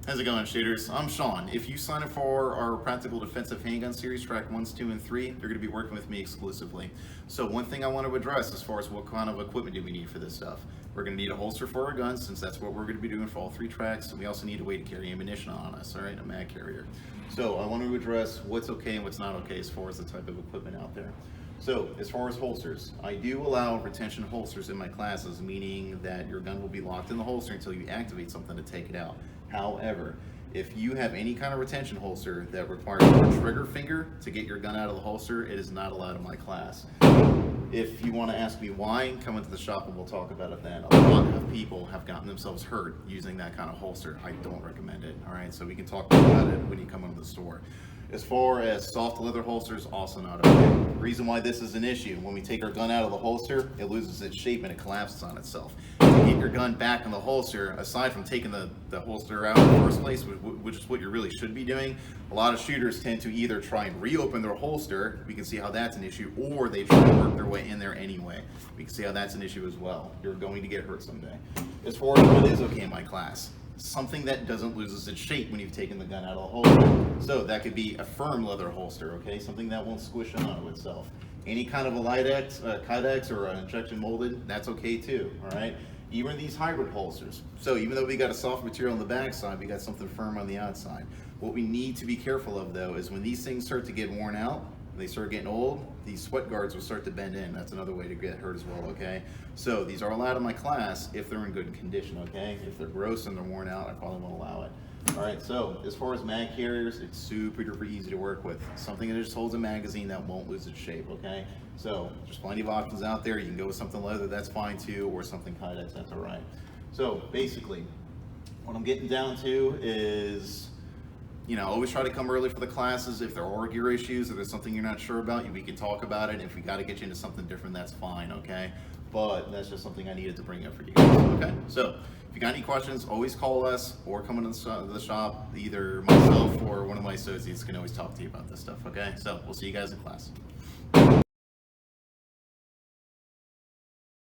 How's it going, shooters? I'm Sean. If you sign up for our Practical Defensive Handgun Series, track 1, 2, and 3, you're going to be working with me exclusively. So one thing I want to address as far as what kind of equipment do we need for this stuff. We're going to need a holster for our guns, since that's what we're going to be doing for all 3 tracks, and we also need a way to carry ammunition on us, all right, a mag carrier. So I want to address what's okay and what's not okay as far as the type of equipment out there. So as far as holsters, I do allow retention holsters in my classes, meaning that your gun will be locked in the holster until you activate something to take it out. However, if you have any kind of retention holster that requires a trigger finger to get your gun out of the holster, it is not allowed in my class. If you want to ask me why, come into the shop and we'll talk about it then. A lot of people have gotten themselves hurt using that kind of holster. I don't recommend it, all right? So we can talk about it when you come into the store. As far as soft leather holsters, also not okay. The reason why this is an issue, when we take our gun out of the holster, it loses its shape and it collapses on itself. To get your gun back in the holster, aside from taking the holster out in the first place, which is what you really should be doing, a lot of shooters tend to either try and reopen their holster, we can see how that's an issue, or they try to work their way in there anyway. We can see how that's an issue as well. You're going to get hurt someday. As far as what is okay in my class, something that doesn't lose its shape when you've taken the gun out of the holster. So that could be a firm leather holster, okay? Something that won't squish onto itself. Any kind of a Kydex, or an injection molded, that's okay too, all right? Even these hybrid holsters. So even though we got a soft material on the back side, we got something firm on the outside. What we need to be careful of though is when these things start to get worn out, they start getting old, these sweat guards will start to bend in. That's another way to get hurt as well, okay? So these are allowed in my class if they're in good condition, okay? If they're gross and they're worn out, I probably won't allow it. All right, so as far as mag carriers, it's super duper easy to work with. Something that just holds a magazine that won't lose its shape, okay? So there's plenty of options out there. You can go with something leather, that's fine too, or something Kydex, that's all right. So basically, what I'm getting down to is, always try to come early for the classes. If there are gear issues or there's something you're not sure about, we can talk about it. If we got to get you into something different, that's fine, okay? But that's just something I needed to bring up for you guys, okay? So if you got any questions, always call us or come into the shop. Either myself or one of my associates can always talk to you about this stuff, okay? So we'll see you guys in class.